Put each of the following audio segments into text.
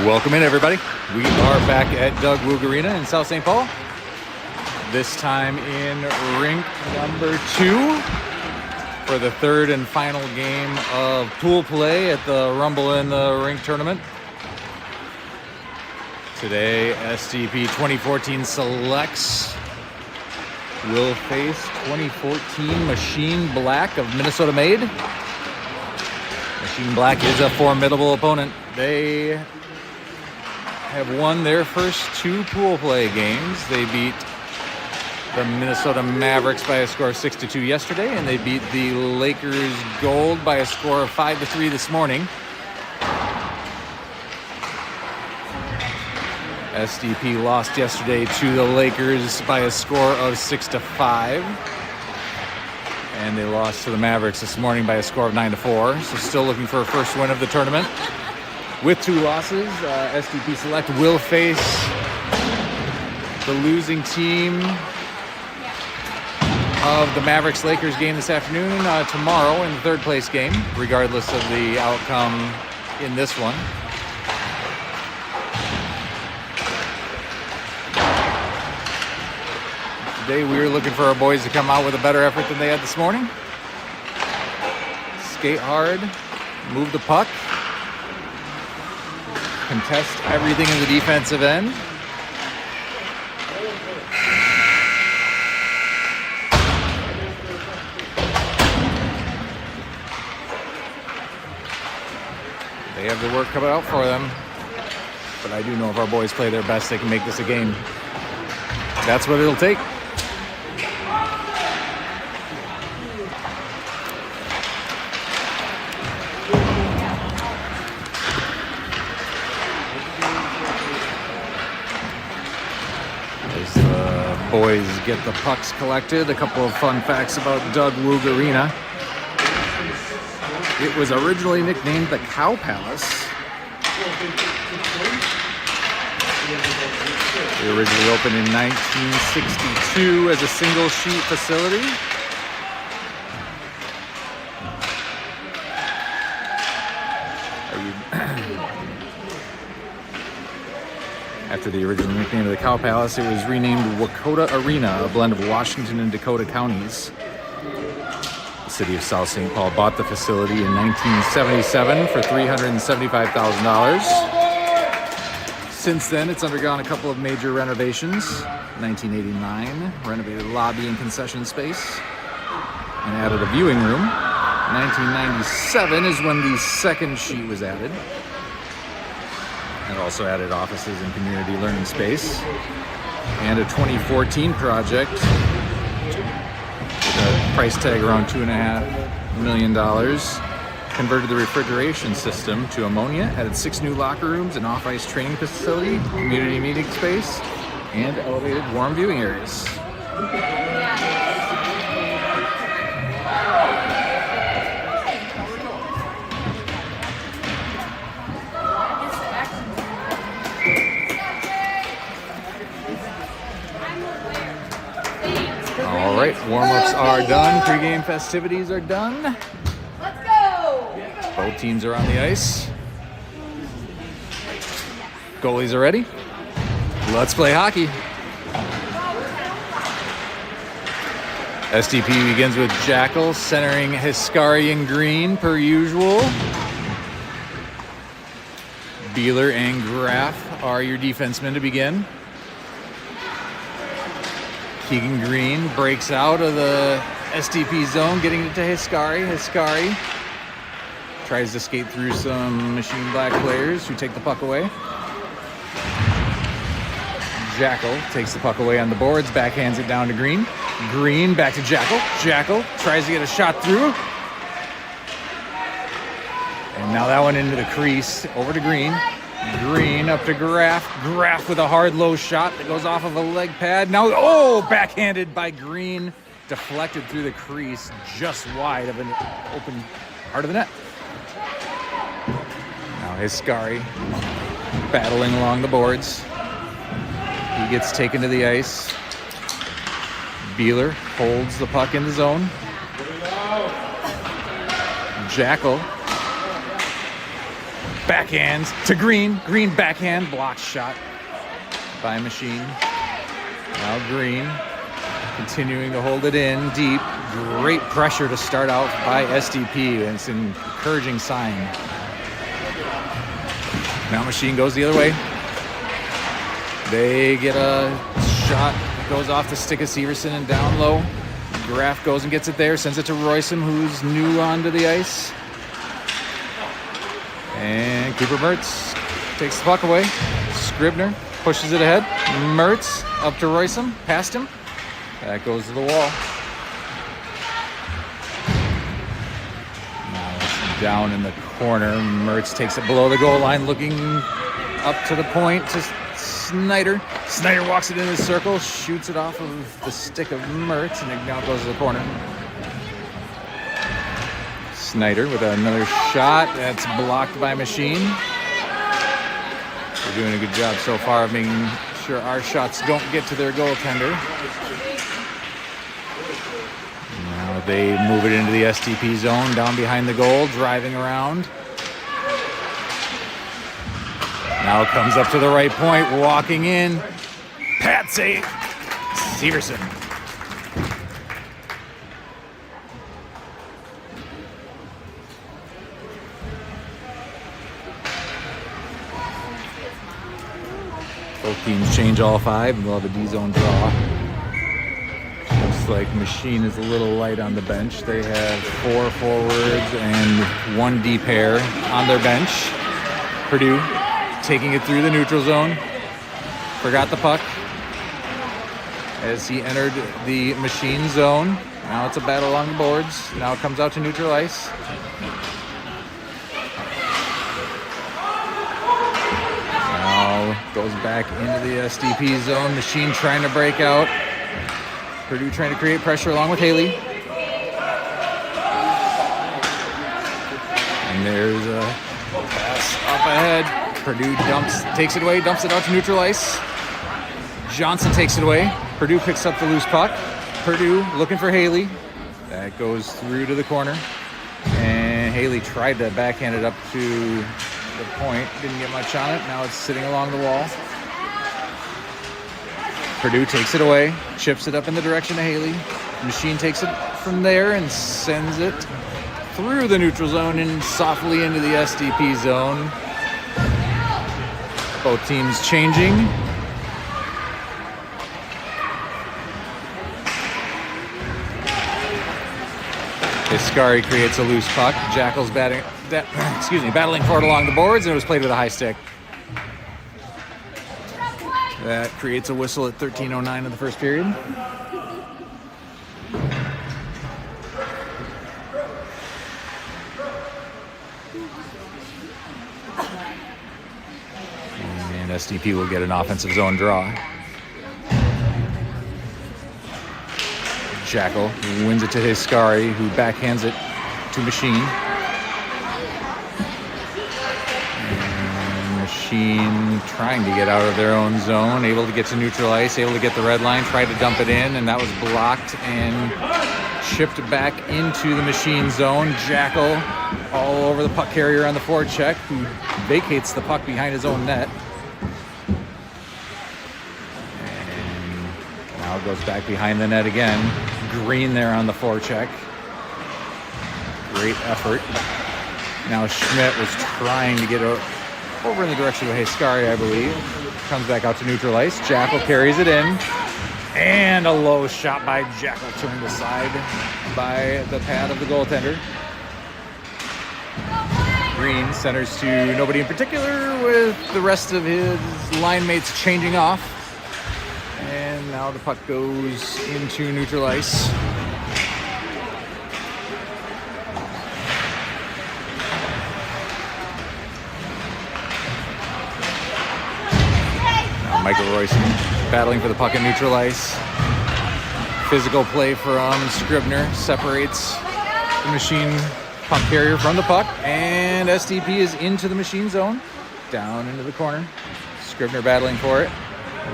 Welcome in, everybody. We are back at Doug Woog Arena in South St. Paul. This time in rink number 2 for the third and final game of pool play at the Rumble in the Rink tournament. Today, SDP 2014 selects will face 2014 Machine Black of Minnesota made. Machine Black is a formidable opponent. They have won their first 2 pool play games. They beat the Minnesota Mavericks by a score of 6-2 yesterday, and they beat the Lakers Gold by a score of 5-3 this morning. SDP lost yesterday to the Lakers by a score of 6-5. And they lost to the Mavericks this morning by a score of 9-4. So still looking for a first win of the tournament. With 2 losses, SDP Select will face the losing team of the Mavericks-Lakers game this afternoon, tomorrow in the third place game, regardless of the outcome in this one. Today we were looking for our boys to come out with a better effort than they had this morning. Skate hard, move the puck, contest everything in the defensive end. They have the work coming out for them, but I do know if our boys play their best, they can make this a game. That's what it'll take. As the boys get the pucks collected, a couple of fun facts about Doug Woog Arena. It was originally nicknamed the Cow Palace. It originally opened in 1962 as a single-sheet facility. After the original nickname of the Cow Palace, it was renamed Wakota Arena, a blend of Washington and Dakota counties. The city of South St. Paul bought the facility in 1977 for $375,000. Since then, it's undergone a couple of major renovations. 1989, renovated lobby and concession space and added a viewing room. 1997 is when the second sheet was added. It also added offices and community learning space. And a 2014 project with a price tag around $2.5 million converted the refrigeration system to ammonia, added 6 new locker rooms, an off-ice training facility, community meeting space, and elevated warm viewing areas. All right, warm-ups are done, pregame festivities are done. Let's go! Both teams are on the ice. Goalies are ready. Let's play hockey. SDP begins with Jackal centering Hiscari in green per usual. Beeler and Graff are your defensemen to begin. Keegan Green breaks out of the SDP zone, getting it to Hiscari. Hiscari tries to skate through some Machine Black players who take the puck away. Jackal takes the puck away on the boards, backhands it down to Green. Green back to Jackal. Jackal tries to get a shot through. And now that one into the crease, over to Green. Green up to Graff. Graff with a hard low shot that goes off of a leg pad. Now, backhanded by Green. Deflected through the crease, just wide of an open part of the net. Now Hiscari battling along the boards. He gets taken to the ice. Beeler holds the puck in the zone. Backhand to Green. Green backhand blocked shot by Machine. Now Green continuing to hold it in deep. Great pressure to start out by SDP, and it's an encouraging sign. Now Machine goes the other way. They get a shot, goes off the stick of Severson and down low. Graff goes and gets it there, sends it to Roysum, who's new onto the ice. And Cooper Mertz takes the puck away. Scribner pushes it ahead. Mertz up to Roysum, past him. That goes to the wall. Now it's down in the corner. Mertz takes it below the goal line, looking up to the point to Snyder. Snyder walks it into the circle, shoots it off of the stick of Mertz, and it now goes to the corner. Snyder with another shot. That's blocked by Machine. We're doing a good job so far of making sure our shots don't get to their goaltender. Now they move it into the SDP zone, down behind the goal, driving around. Now it comes up to the right point, walking in. Patsy Severson. Both teams change all five, and we'll have a D-zone draw. Looks like Machine is a little light on the bench. They have 4 forwards and 1 D pair on their bench. Purdue taking it through the neutral zone. Forgot the puck as he entered the Machine zone. Now it's a battle along the boards. Now it comes out to neutral ice. Goes back into the SDP zone. Machine trying to break out. Purdue trying to create pressure along with Haley. And there's a pass up ahead. Purdue takes it away, dumps it out to neutral ice. Johnson takes it away. Purdue picks up the loose puck. Purdue looking for Haley. That goes through to the corner. And Haley tried to backhand it up to the point, didn't get much on it. Now it's sitting along the wall. Purdue takes it away, chips it up in the direction of Haley. Machine takes it from there and sends it through the neutral zone and softly into the SDP zone. Both teams changing. Iscari creates a loose puck. Jackal's battling for it along the boards, and it was played with a high stick. That creates a whistle at 13:09 of the first period. And SDP will get an offensive zone draw. Jackal wins it to Iscari, who backhands it to Machine. Machine trying to get out of their own zone, able to get to neutral ice, able to get the red line, tried to dump it in, and that was blocked and chipped back into the Machine zone. Jackal all over the puck carrier on the forecheck, who vacates the puck behind his own net. And now goes back behind the net again. Green there on the forecheck. Great effort. Now Schmidt was trying to get over in the direction of Iscari, I believe. Comes back out to neutral ice. Jackal carries it in. And a low shot by Jackal, turned aside by the pad of the goaltender. Green centers to nobody in particular, with the rest of his line mates changing off. And now the puck goes into neutral ice. Michael Royston battling for the puck in neutral ice. Physical play from Scribner separates the Machine puck carrier from the puck, and SDP is into the Machine zone, down into the corner. Scribner battling for it.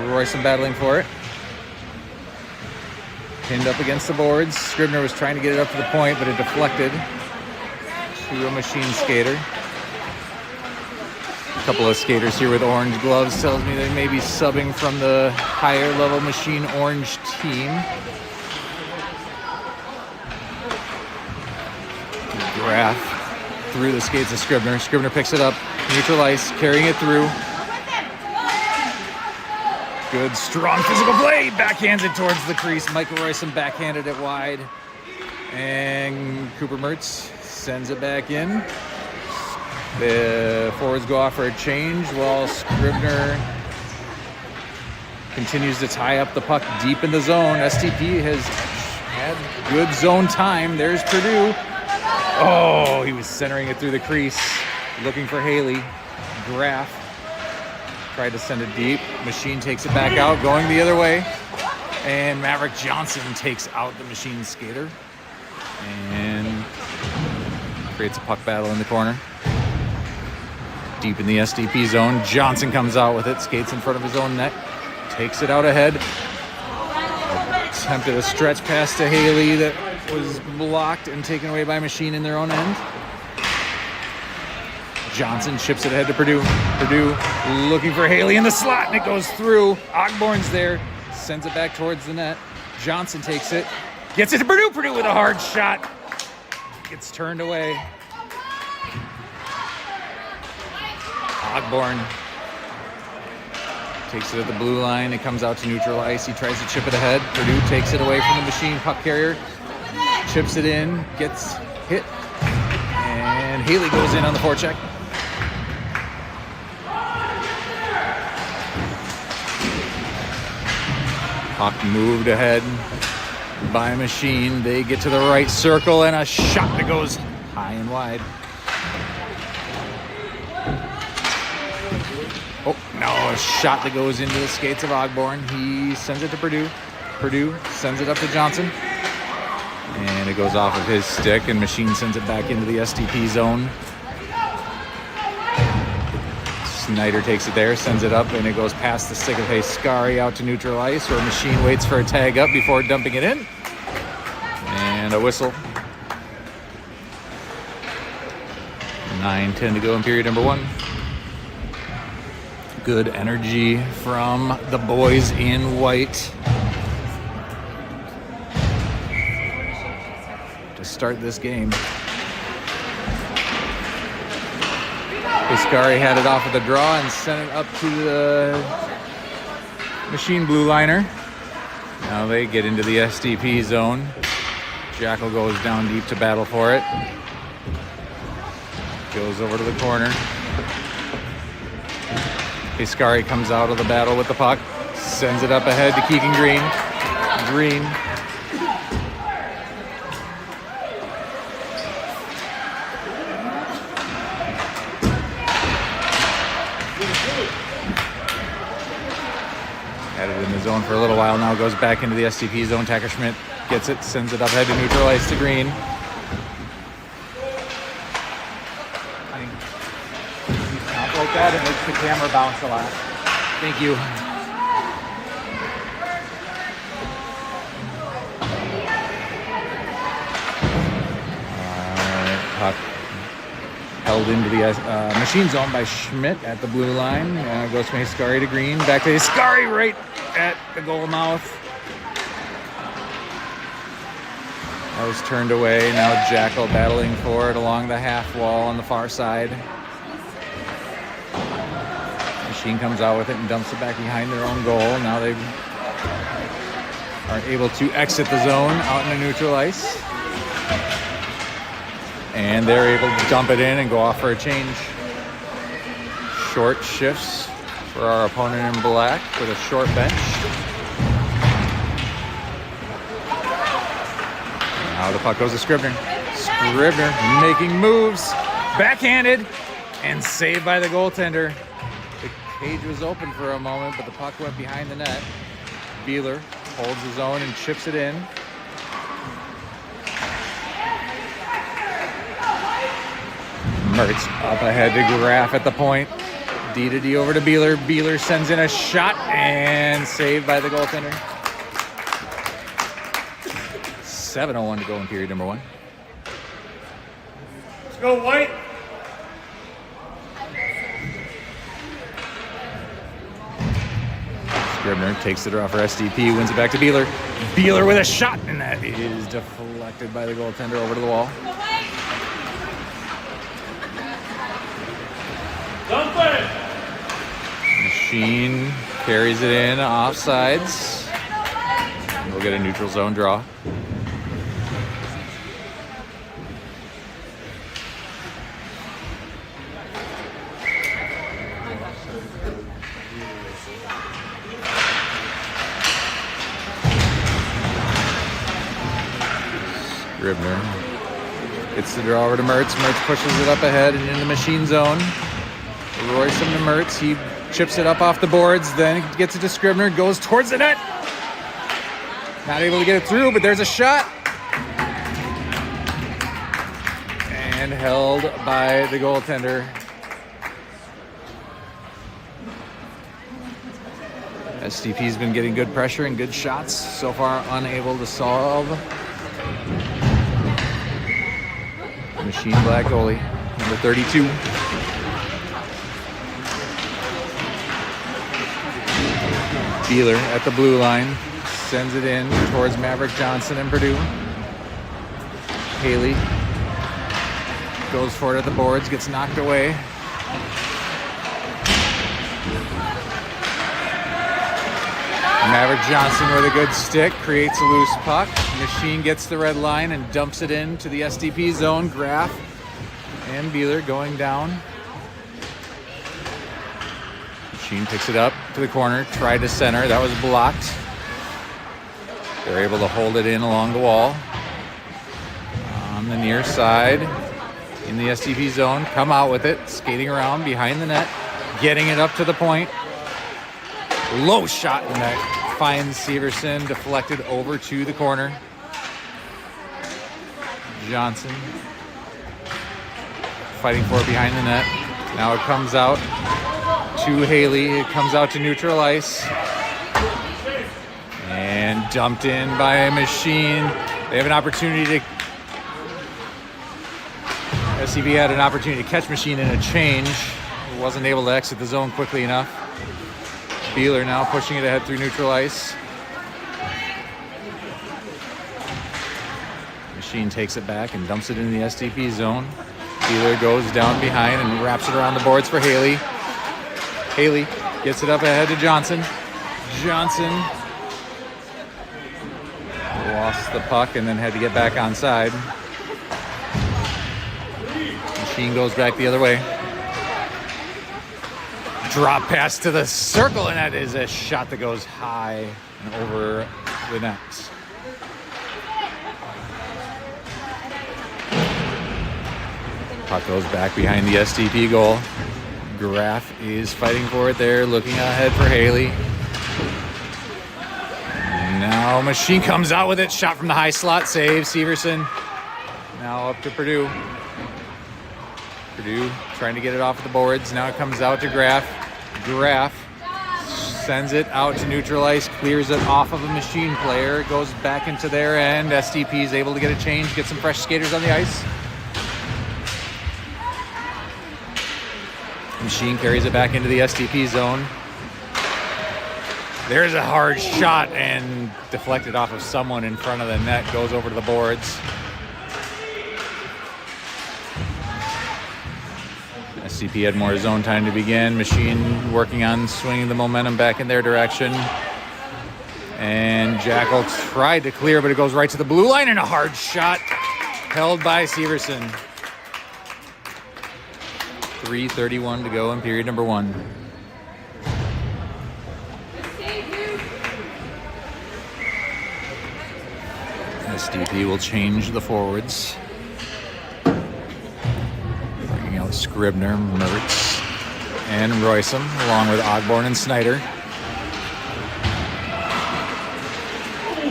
Royston battling for it. Pinned up against the boards. Scribner was trying to get it up to the point, but it deflected to a Machine skater. couple of skaters here with orange gloves tells me they may be subbing from the higher level machine orange team. Graf through the skates of Scribner. Scribner picks it up, neutral ice, carrying it through. Good, strong physical play. Backhands it towards the crease. Michael Royson backhanded it wide. And Cooper Mertz sends it back in. The forwards go off for a change while Scribner continues to tie up the puck deep in the zone. STP has had good zone time. There's Purdue. Oh, he was centering it through the crease, looking for Haley. Graf tried to send it deep. Machine takes it back out, going the other way. And Maverick Johnson takes out the Machine skater and creates a puck battle in the corner. Deep in the SDP zone, Johnson comes out with it, skates in front of his own net, takes it out ahead. Attempted a stretch pass to Haley that was blocked and taken away by Machine in their own end. Johnson chips it ahead to Purdue. Purdue looking for Haley in the slot, and it goes through. Ogborn's there, sends it back towards the net. Johnson takes it, gets it to Purdue. Purdue with a hard shot. Gets turned away. Ogborn takes it at the blue line. It comes out to neutral ice. He tries to chip it ahead. Purdue takes it away from the Machine puck carrier. Chips it in, gets hit, and Haley goes in on the forecheck. Puck moved ahead by Machine. They get to the right circle, and a shot that goes high and wide. Oh, no, a shot that goes into the skates of Ogborn. He sends it to Purdue. Purdue sends it up to Johnson. And it goes off of his stick, and Machine sends it back into the SDP zone. Snyder takes it there, sends it up, and it goes past the stick of Haskari out to neutral ice, where Machine waits for a tag up before dumping it in. And a whistle. 9:10 to go in period number one. Good energy from the boys in white to start this game. Haskari had it off of the draw and sent it up to the Machine blue liner. Now they get into the SDP zone. Jackal goes down deep to battle for it. Goes over to the corner. Haskari comes out of the battle with the puck. Sends it up ahead to Keegan Green. Green. Had it in the zone for a little while now. Goes back into the SDP zone. Tacker Schmidt gets it. Sends it up ahead to neutral ice to Green. Like that, it makes the camera bounce a lot. Thank you. Puck held into the Machine zone by Schmidt at the blue line. Goes from Haskari to Green. Back to Haskari right at the goal mouth. That was turned away. Now Jackal battling for it along the half wall on the far side. Machine comes out with it and dumps it back behind their own goal. Now they are able to exit the zone out in the neutral ice. And they're able to dump it in and go off for a change. Short shifts for our opponent in black with a short bench. Now the puck goes to Scribner. Scribner making moves. Backhanded and saved by the goaltender. Cage was open for a moment, but the puck went behind the net. Beeler holds his own and chips it in. Mertz up ahead to Graf at the point. D to D over to Beeler. Beeler sends in a shot and saved by the goaltender. 7:01 to go in period number one. Let's go, White. Scribner takes the draw for SDP, wins it back to Beeler. Beeler with a shot, and that is deflected by the goaltender over to the wall. Machine carries it in offsides. We'll get a neutral zone draw. Scribner gets the draw over to Mertz. Mertz pushes it up ahead and in the machine zone. Royson to Mertz. He chips it up off the boards, then gets it to Scribner, goes towards the net. Not able to get it through, but there's a shot. And held by the goaltender. SDP's been getting good pressure and good shots. So far, unable to solve. Machine black goalie, number 32. Beeler at the blue line, sends it in towards Maverick Johnson and Purdue. Haley goes for it at the boards, gets knocked away. Maverick Johnson with a good stick, creates a loose puck. Machine gets the red line and dumps it into the SDP zone. Graff and Beeler going down. Machine picks it up to the corner, tried to center, that was blocked. They're able to hold it in along the wall. On the near side, in the SDP zone, come out with it, skating around behind the net, getting it up to the point. Low shot in that finds Severson, deflected over to the corner. Johnson fighting for it behind the net. Now it comes out to Haley. It comes out to neutral ice. And dumped in by a Machine. They have an opportunity to... SCV had an opportunity to catch Machine in a change. Wasn't able to exit the zone quickly enough. Beeler now pushing it ahead through neutral ice. Machine takes it back and dumps it in the SDP zone. Beeler goes down behind and wraps it around the boards for Haley. Haley gets it up ahead to Johnson. Johnson lost the puck and then had to get back onside. Machine goes back the other way. Drop pass to the circle, and that is a shot that goes high and over the net. Puck goes back behind the SDP goal. Graff is fighting for it there, looking ahead for Haley. Now Machine comes out with it, shot from the high slot, save Severson. Now up to Purdue. Purdue trying to get it off the boards. Now it comes out to Graff. Graff sends it out to neutral ice, clears it off of a Machine player, goes back into their end. SDP is able to get a change, get some fresh skaters on the ice. Machine carries it back into the SDP zone. There's a hard shot and deflected off of someone in front of the net, goes over to the boards. SCP had more zone time to begin. Machine working on swinging the momentum back in their direction. And Jackal tried to clear, but it goes right to the blue line and a hard shot held by Severson. 3:31 to go in period number 1. SDP will change the forwards. Bringing out Scribner, Mertz, and Roysum, along with Ogborn and Snyder.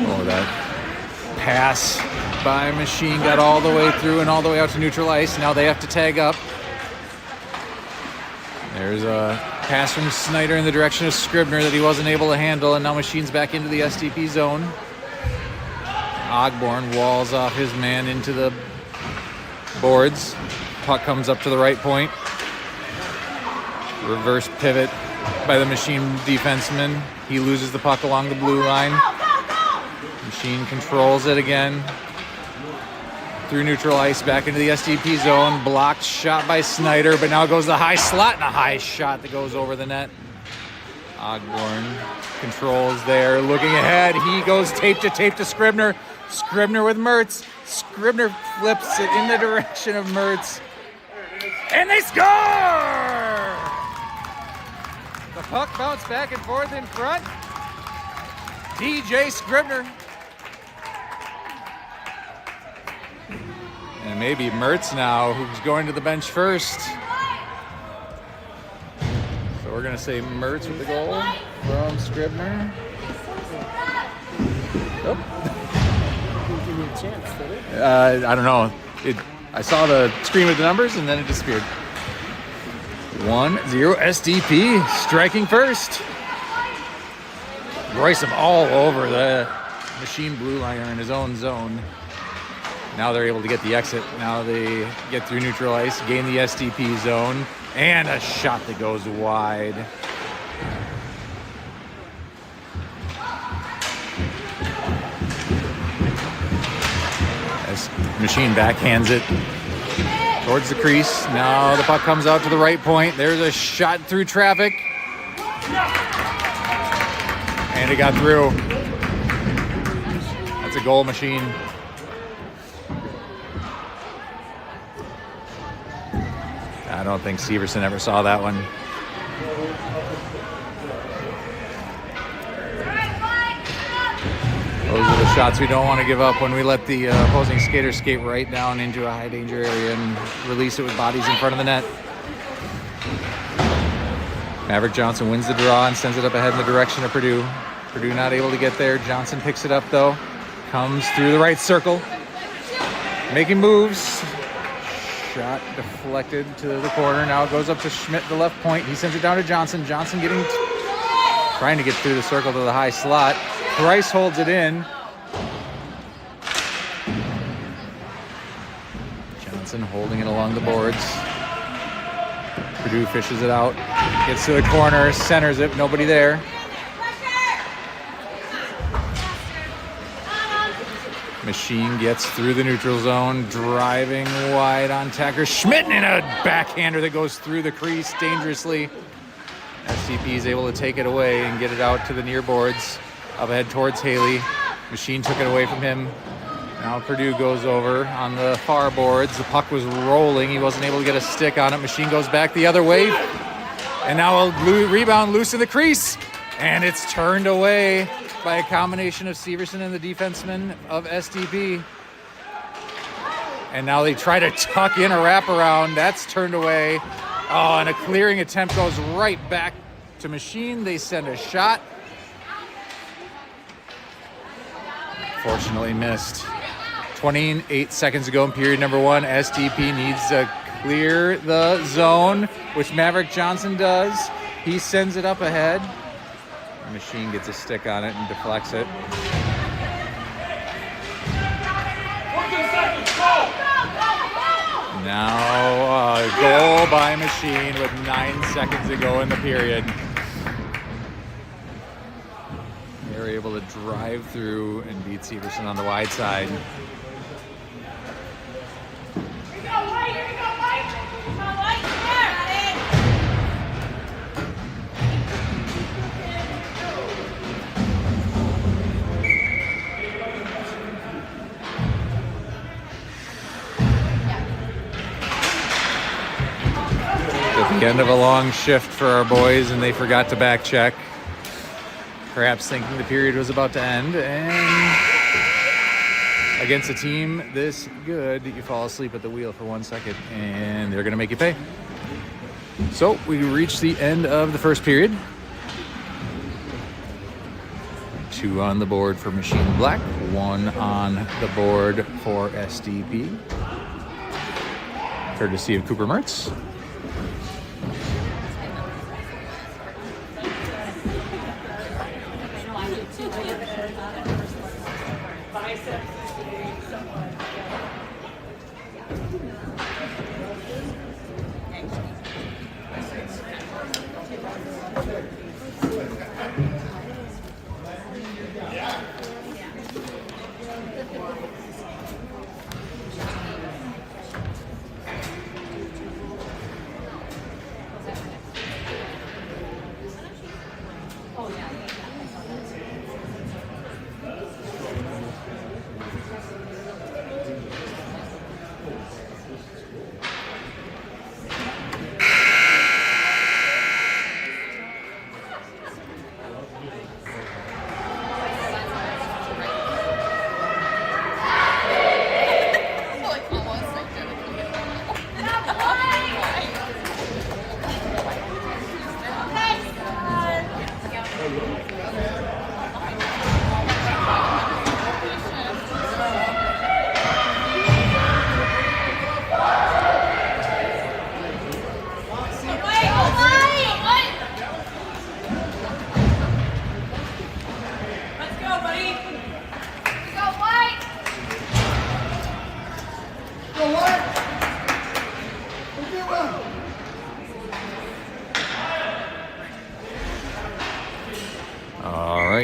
Oh, that pass by Machine got all the way through and all the way out to neutral ice. Now they have to tag up. There's a pass from Snyder in the direction of Scribner that he wasn't able to handle, and now Machine's back into the SDP zone. Ogborn walls off his man into the boards. Puck comes up to the right point. Reverse pivot by the Machine defenseman. He loses the puck along the blue line. Machine controls it again. Through neutral ice, back into the SDP zone. Blocked shot by Snyder, but now goes the high slot and a high shot that goes over the net. Ogborn controls there, looking ahead. He goes tape to Scribner. Scribner with Mertz. Scribner flips it in the direction of Mertz. And they score! The puck bounced back and forth in front. DJ Scribner. And maybe Mertz now, who's going to the bench first. So we're going to say Mertz with the goal from Scribner. Oh. Give me a chance, did it? I don't know. I saw the screen with the numbers and then it disappeared. 1-0 SDP, striking first. Royce him all over the Machine blue liner in his own zone. Now they're able to get the exit. Now they get through neutral ice, gain the SDP zone, and a shot that goes wide. As Machine backhands it towards the crease. Now the puck comes out to the right point. There's a shot through traffic. And it got through. That's a goal, Machine. I don't think Severson ever saw that one. Those are the shots we don't want to give up when we let the opposing skater skate right down into a high danger area and release it with bodies in front of the net. Maverick Johnson wins the draw and sends it up ahead in the direction of Purdue. Purdue not able to get there. Johnson picks it up though. Comes through the right circle. Making moves. Shot deflected to the corner. Now it goes up to Schmidt, the left point. He sends it down to Johnson. Johnson trying to get through the circle to the high slot. Price holds it in. Johnson holding it along the boards. Purdue fishes it out. Gets to the corner, centers it. Nobody there. Machine gets through the neutral zone, driving wide on Tacker. Schmidt in a backhander that goes through the crease dangerously. SDP is able to take it away and get it out to the near boards. Up ahead towards Haley. Machine took it away from him. Now Purdue goes over on the far boards. The puck was rolling. He wasn't able to get a stick on it. Machine goes back the other way. And now a rebound loose in the crease. And it's turned away by a combination of Severson and the defenseman of SDP. And now they try to tuck in a wraparound. That's turned away. Oh, and a clearing attempt goes right back to Machine. They send a shot. Fortunately missed. 28 seconds ago in period number one, SDP needs to clear the zone, which Maverick Johnson does. He sends it up ahead. Machine gets a stick on it and deflects it. Now a goal by Machine with 9 seconds to go in the period. They were able to drive through and beat Severson on the wide side. At the end of a long shift for our boys, and they forgot to back check. Perhaps thinking the period was about to end, and against a team this good, you fall asleep at the wheel for 1 second, and they're going to make you pay. So we reached the end of the first period. 2 on the board for Machine Black, 1 on the board for SDP. Courtesy of Cooper Mertz.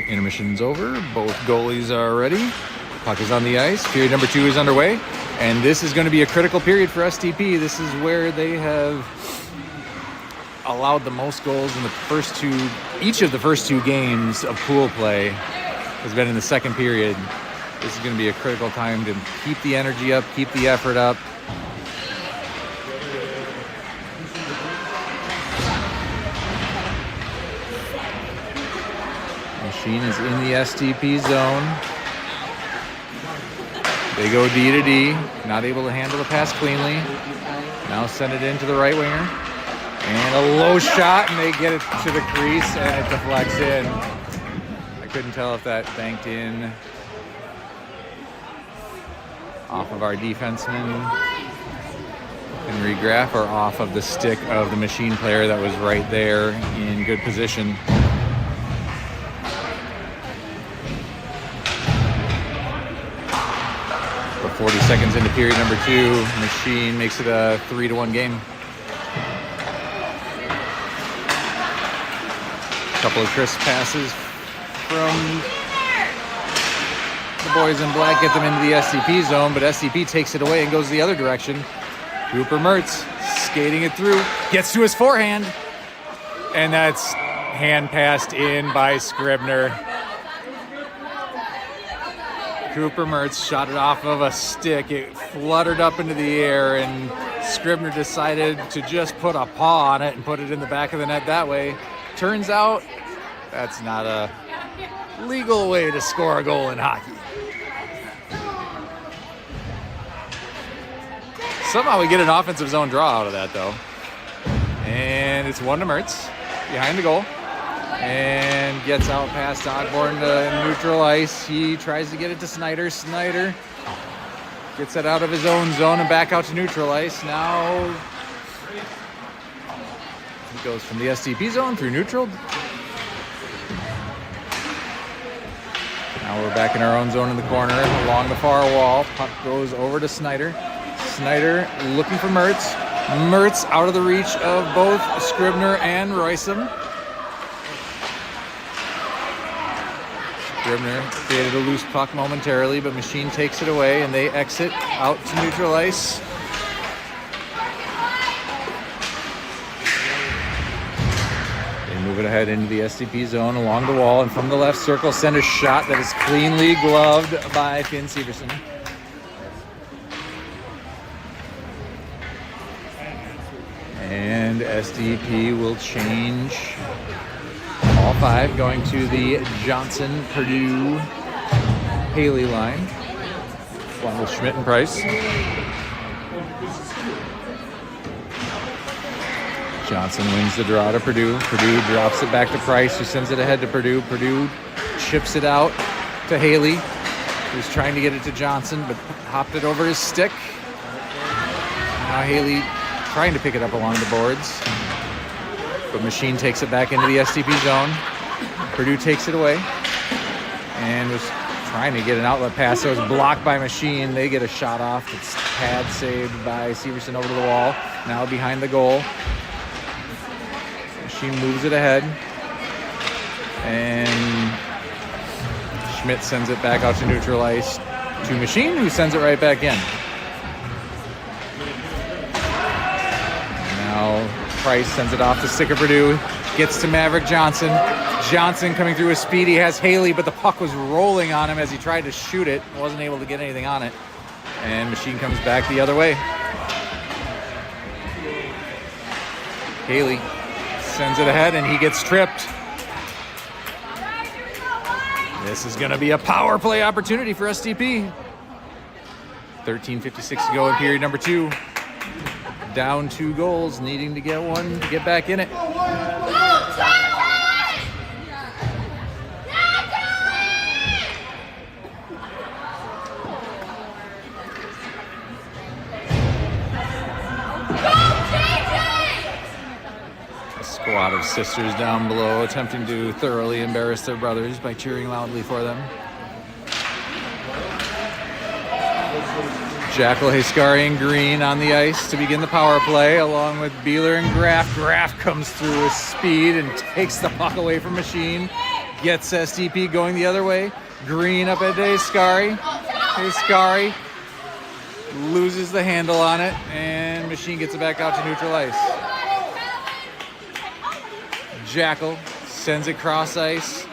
Intermission's over. Both goalies are ready. Puck is on the ice. Period number 2 is underway. And this is going to be a critical period for SDP. This is where they have allowed the most goals in the first two. Each of the first 2 games of pool play has been in the second period. This is going to be a critical time to keep the energy up, keep the effort up. Machine is in the SDP zone. They go D to D, not able to handle the pass cleanly. Now send it into the right winger. And a low shot, and they get it to the crease, and it deflects in. I couldn't tell if that banked in off of our defenseman, Henry Graff, or off of the stick of the Machine player that was right there in good position. We're 40 seconds into period number 2. Machine makes it a 3-1 game. Couple of crisp passes from the boys in black, get them into the SDP zone, but SDP takes it away and goes the other direction. Cooper Mertz skating it through, gets to his forehand, and that's hand passed in by Scribner. Cooper Mertz shot it off of a stick. It fluttered up into the air, and Scribner decided to just put a paw on it and put it in the back of the net that way. Turns out that's not a legal way to score a goal in hockey. Somehow we get an offensive zone draw out of that, though. And it's 1 to Mertz behind the goal. And gets out past Ogborn to neutral ice. He tries to get it to Snyder. Snyder gets it out of his own zone and back out to neutral ice. Now he goes from the SDP zone through neutral. Now we're back in our own zone in the corner along the far wall. Puck goes over to Snyder. Snyder looking for Mertz. Mertz out of the reach of both Scribner and Roysum. Scribner created a loose puck momentarily, but Machine takes it away and they exit out to neutral ice. They move it ahead into the SDP zone along the wall, and from the left circle send a shot that is cleanly gloved by Finn Severson. And SDP will change all 5, going to the Johnson, Purdue, Haley line. One with Schmidt and Price. Johnson wins the draw to Purdue. Purdue drops it back to Price, who sends it ahead to Purdue. Purdue chips it out to Haley, who's trying to get it to Johnson, but hopped it over his stick. Now Haley trying to pick it up along the boards, but Machine takes it back into the SDP zone. Purdue takes it away and was trying to get an outlet pass. So it was blocked by Machine. They get a shot off. It's pad saved by Severson over to the wall. Now behind the goal. Machine moves it ahead, and Schmidt sends it back out to neutral ice to Machine, who sends it right back in. Now Price sends it off to stick of Purdue, gets to Maverick Johnson. Johnson coming through with speed. He has Haley, but the puck was rolling on him as he tried to shoot it. Wasn't able to get anything on it. And Machine comes back the other way. Haley sends it ahead, and he gets tripped. This is going to be a power play opportunity for SDP. 13:56 to go in period number 2. Down 2 goals, needing to get one to get back in it. A squad of sisters down below attempting to thoroughly embarrass their brothers by cheering loudly for them. Jackal, Haskari, and Green on the ice to begin the power play, along with Beeler and Graff. Graff comes through with speed and takes the puck away from Machine. gets SDP going the other way. Green up at Escari. Escari loses the handle on it, and Machine gets it back out to neutral ice. Jackal sends it cross ice.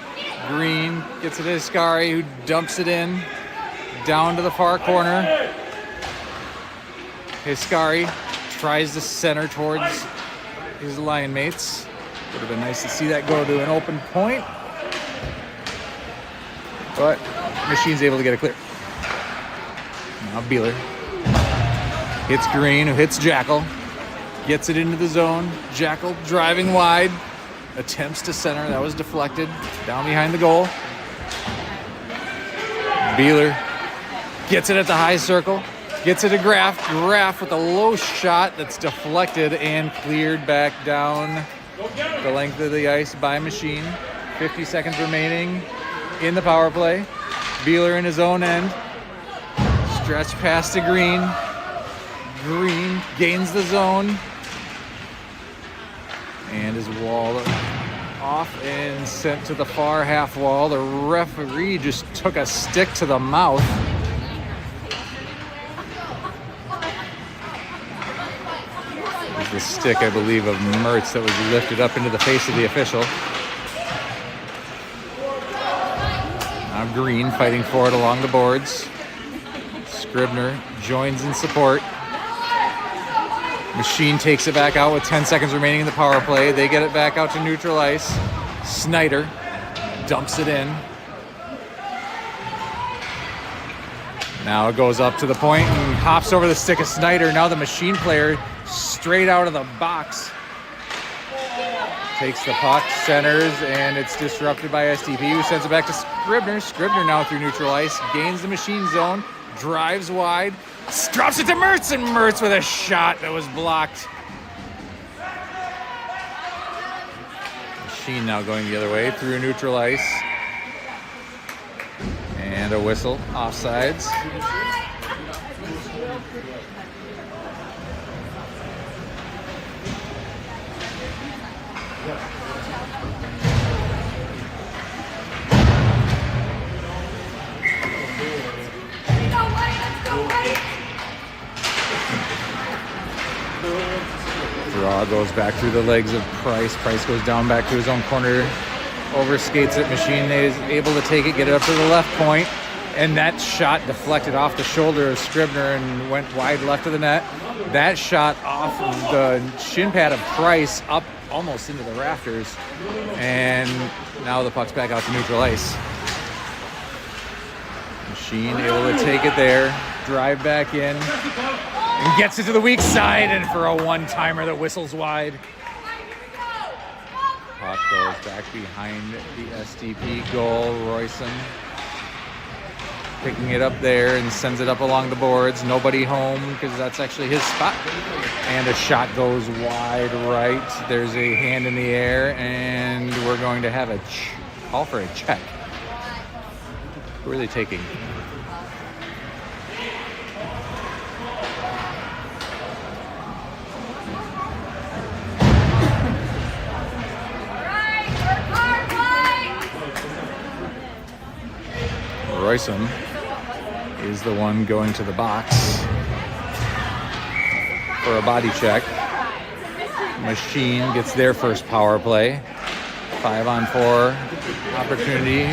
Green gets it to Escari, who dumps it in down to the far corner. Escari tries to center towards his line mates. Would have been nice to see that go to an open point, but Machine's able to get it clear. Now Beeler hits Green, who hits Jackal, gets it into the zone. Jackal driving wide, attempts to center. That was deflected down behind the goal. Beeler gets it at the high circle, gets it to Graff. Graff with a low shot that's deflected and cleared back down the length of the ice by Machine. 50 seconds remaining in the power play. Beeler in his own end. Stretch pass to Green. Green gains the zone. And is walled off and sent to the far half wall. The referee just took a stick to the mouth. It was the stick, I believe, of Mertz that was lifted up into the face of the official. Now Green fighting for it along the boards. Scribner joins in support. Machine takes it back out with 10 seconds remaining in the power play. They get it back out to neutral ice. Snyder dumps it in. Now it goes up to the point and hops over the stick of Snyder. Now the Machine player straight out of the box takes the puck, centers, and it's disrupted by SDP, who sends it back to Scribner. Scribner now through neutral ice, gains the Machine zone, drives wide, drops it to Mertz, and Mertz with a shot that was blocked. Machine now going the other way through neutral ice. And a whistle, offsides. Draw goes back through the legs of Price. Price goes down back to his own corner, overskates it. Machine is able to take it, get it up to the left point, and that shot deflected off the shoulder of Scribner and went wide left of the net. That shot off of the shin pad of Price up almost into the rafters, and now the puck's back out to neutral ice. Machine able to take it there, drive back in, and gets it to the weak side, and for a one-timer that whistles wide. Puck goes back behind the SDP goal. Royson picking it up there and sends it up along the boards. Nobody home because that's actually his spot. And a shot goes wide right. There's a hand in the air, and we're going to have a call for a check. Who are they taking? Royson is the one going to the box for a body check. Machine gets their first power play. 5-on-4 opportunity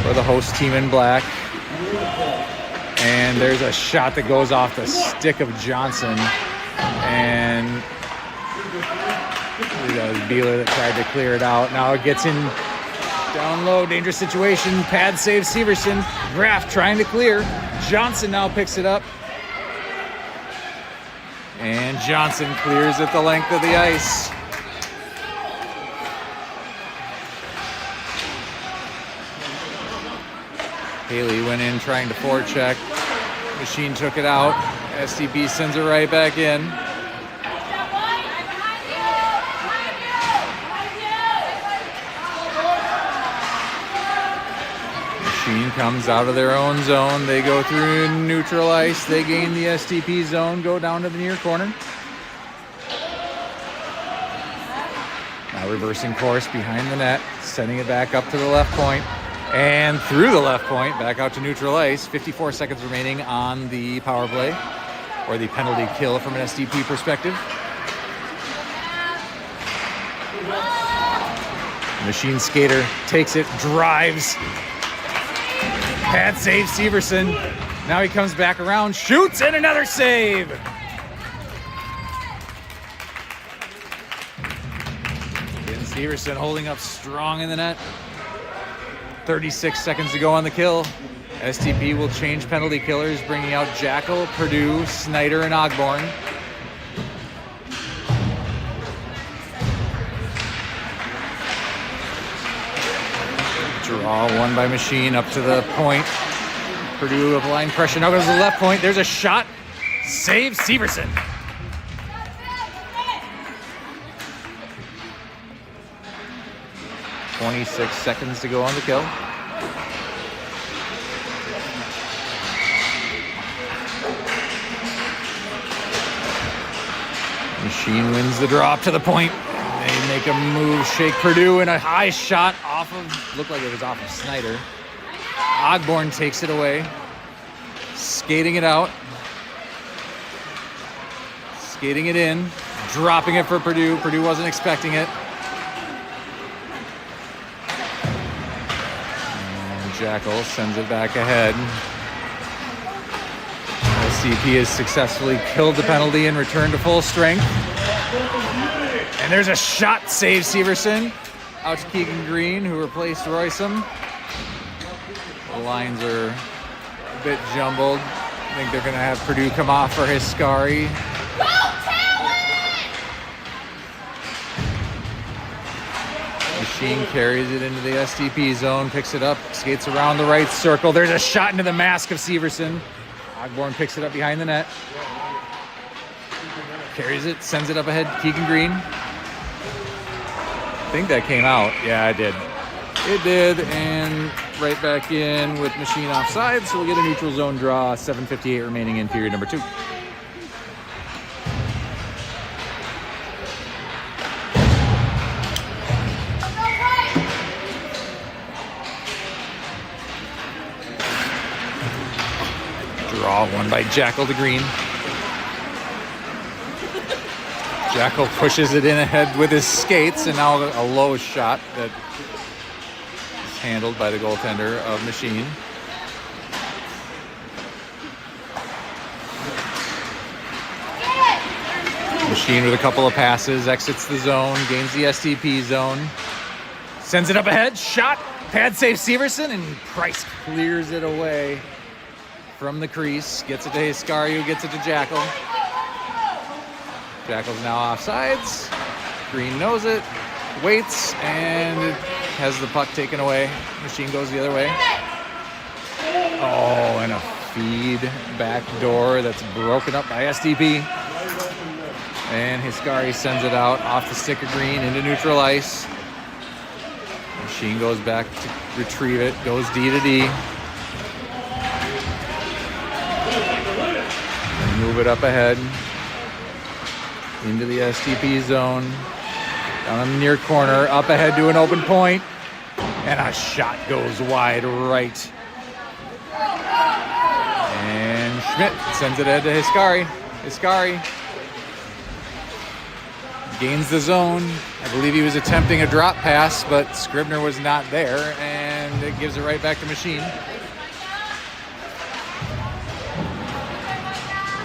for the host team in black. And there's a shot that goes off the stick of Johnson. And it was Beeler that tried to clear it out. Now it gets in down low, dangerous situation. Pad saves Severson. Graff trying to clear. Johnson now picks it up. And Johnson clears at the length of the ice. Haley went in trying to forecheck. Machine took it out. SDP sends it right back in. Machine comes out of their own zone. They go through neutral ice. They gain the SDP zone, go down to the near corner. Now Now reversing course behind the net, sending it back up to the left point, and through the left point, back out to neutral ice. 54 seconds remaining on the power play, or the penalty kill from an SDP perspective. Machine skater takes it, drives. Pad save Severson. Now he comes back around, shoots, and another save. Again, Severson holding up strong in the net. 36 seconds to go on the kill. SDP will change penalty killers, bringing out Jackal, Purdue, Snyder, and Ogborn. Draw one by Machine up to the point. Purdue applying pressure. Now goes to the left point. There's a shot. Save Severson. .26 seconds to go on the kill. Machine wins the draw up to the point. They make a move, shake Purdue, and a high shot off of, looked like it was off of Snyder. Ogborn takes it away, skating it out, skating it in, dropping it for Purdue. Purdue wasn't expecting it. And Jackal sends it back ahead. SDP has successfully killed the penalty and returned to full strength. And there's a shot, save Severson. Out to Keegan Green, who replaced Roysum. The lines are a bit jumbled. I think they're gonna have Purdue come off for Hiscari. Machine carries it into the SDP zone, picks it up, skates around the right circle. There's a shot into the mask of Severson. Ogborn picks it up behind the net. Carries it, sends it up ahead, Keegan Green. I think that came out. Yeah, it did. It did, and right back in with Machine offside, so we'll get a neutral zone draw. 7:58 remaining in period number 2. Draw one by Jackal to Green. Jackal pushes it in ahead with his skates, and now a low shot that is handled by the goaltender of Machine. Machine with a couple of passes, exits the zone, gains the SDP zone, sends it up ahead, shot, pad save Severson, and Price clears it away from the crease, gets it to Hiscari, who gets it to Jackal. Jackal's now offsides. Green knows it, waits, and has the puck taken away. Machine goes the other way. Oh, and a feed back door that's broken up by SDP. And Hiscari sends it out off the stick of Green into neutral ice. Machine goes back to retrieve it, goes D to D. And move it up ahead into the SDP zone. Down on the near corner, up ahead to an open point. And a shot goes wide right. And Schmidt sends it ahead to Hiscari. Hiscari gains the zone. I believe he was attempting a drop pass, but Scribner was not there, and it gives it right back to Machine.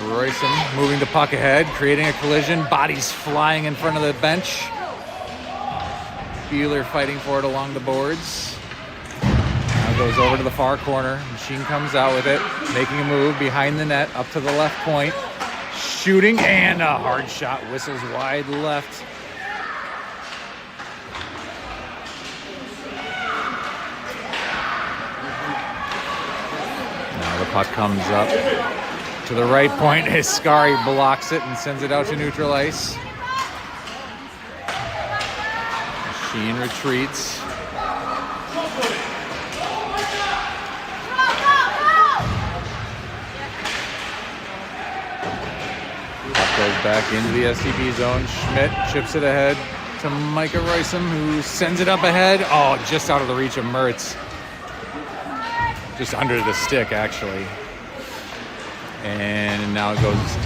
Roysum moving the puck ahead, creating a collision. Bodies flying in front of the bench. Beeler fighting for it along the boards. Now goes over to the far corner. Machine comes out with it, making a move behind the net, up to the left point. Shooting, and a hard shot whistles wide left. Now the puck comes up to the right point. Hiscari blocks it and sends it out to neutral ice. Machine retreats. Puck goes back into the SDP zone. Schmidt chips it ahead. to Micah Roysum, who sends it up ahead. Oh, just out of the reach of Mertz. Just under the stick, actually. And now it goes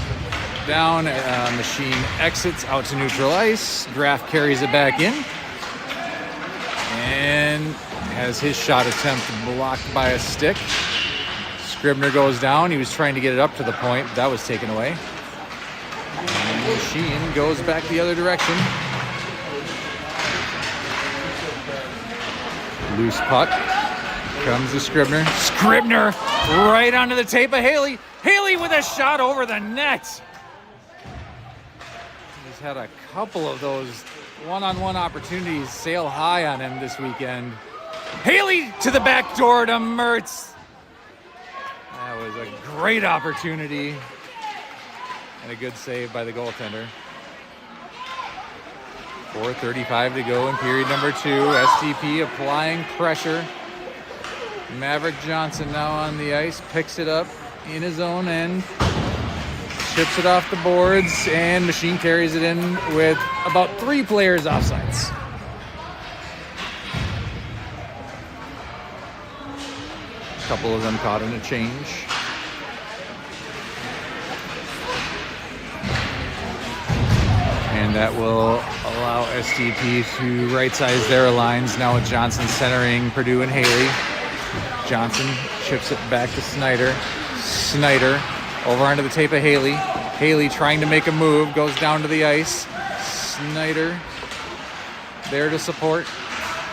down. Machine exits out to neutral ice. Graf carries it back in. And has his shot attempt blocked by a stick. Scribner goes down. He was trying to get it up to the point. That was taken away. And Machine goes back the other direction. Loose puck. Comes to Scribner. Scribner right onto the tape of Haley. Haley with a shot over the net. He's had a couple of those one-on-one opportunities sail high on him this weekend. Haley to the back door to Mertz. That was a great opportunity and a good save by the goaltender. 4:35 to go in period number 2. SDP applying pressure. Maverick Johnson now on the ice, picks it up in his own end, chips it off the boards, and Machine carries it in with about 3 players offsides. A couple of them caught in a change. And that will allow SDP to right-size their lines. Now with Johnson centering Purdue and Haley. Johnson chips it back to Snyder. Snyder over onto the tape of Haley. Haley trying to make a move, goes down to the ice. Snyder there to support.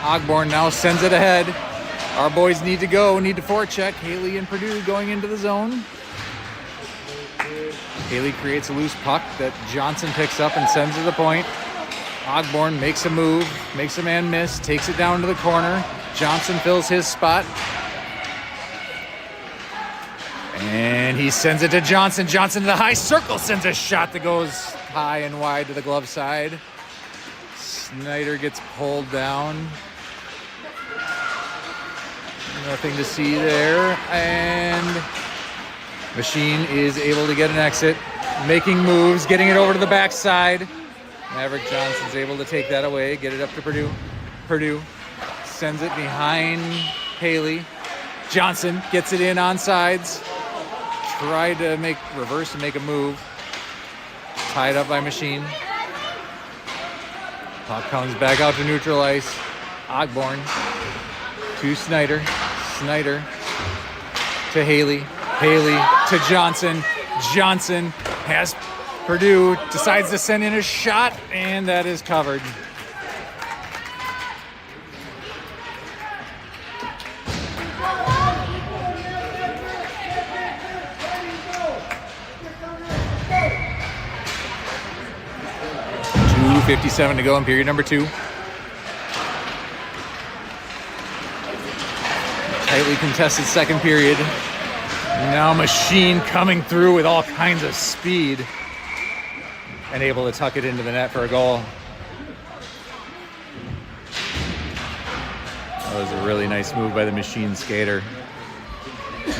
Ogborn now sends it ahead. Our boys need to go, need to forecheck. Haley and Purdue going into the zone. Haley creates a loose puck that Johnson picks up and sends to the point. Ogborn makes a move, makes a man miss, takes it down to the corner. Johnson fills his spot. And he sends it to Johnson. Johnson to the high circle, sends a shot that goes high and wide to the glove side. Snyder gets pulled down. Nothing to see there. And Machine is able to get an exit, making moves, getting it over to the backside. Maverick Johnson's able to take that away, get it up to Purdue. Purdue sends it behind Haley. Johnson gets it in on sides. Tried to reverse and make a move. Tied up by Machine. Puck comes back out to neutral ice. Ogborn to Snyder. Snyder to Haley. Haley to Johnson. Johnson has Purdue, decides to send in a shot, and that is covered. .257 to go in period number 2. Tightly contested second period. Now Machine coming through with all kinds of speed and able to tuck it into the net for a goal. That was a really nice move by the Machine skater.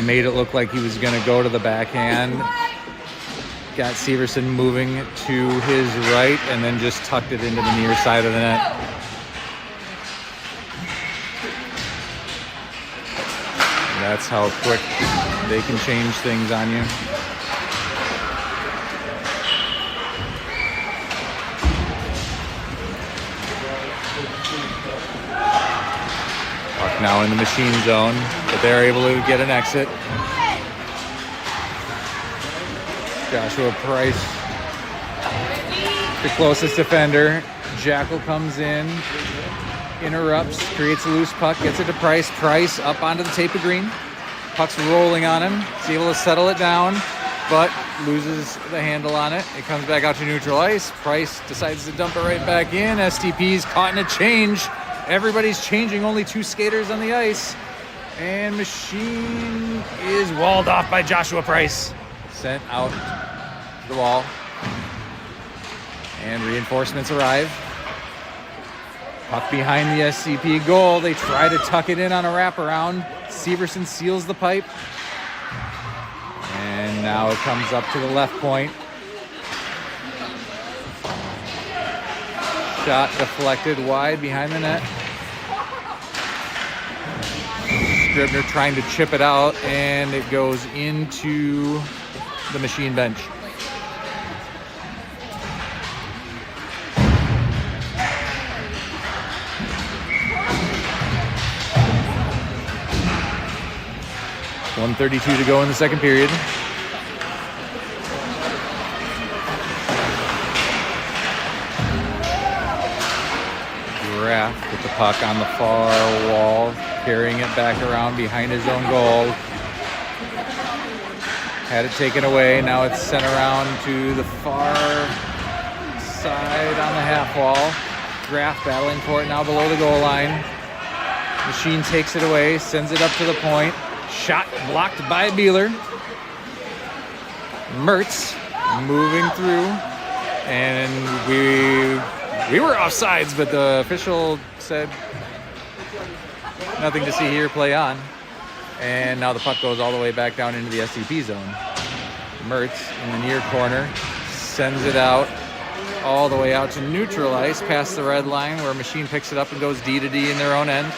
Made it look like he was going to go to the backhand. Got Severson moving to his right and then just tucked it into the near side of the net. That's how quick they can change things on you. Puck now in the Machine zone, but they're able to get an exit. Joshua Price, the closest defender. Jackal comes in, interrupts, creates a loose puck, gets it to Price. Price up onto the tape of green. Puck's rolling on him. He's able to settle it down, but loses the handle on it. It comes back out to neutral ice. Price decides to dump it right back in. STP's caught in a change. Everybody's changing, only 2 skaters on the ice. And Machine is walled off by Joshua Price. Sent out the wall. And reinforcements arrive. Puck behind the SCP goal. They try to tuck it in on a wraparound. Severson seals the pipe. And now it comes up to the left point. Shot deflected wide behind the net. Scribner trying to chip it out, and it goes into the Machine bench. .132 to go in the second period. Graff with the puck on the far wall, carrying it back around behind his own goal. Had it taken away. Now it's sent around to the far side on the half wall. Graff battling for it now below the goal line. Machine takes it away, sends it up to the point. Shot blocked by Beeler. Mertz moving through, and we were offsides, but the official said nothing to see here, play on. And now the puck goes all the way back down into the SDP zone. Mertz in the near corner sends it out all the way out to neutral ice past the red line, where Machine picks it up and goes D to D in their own end.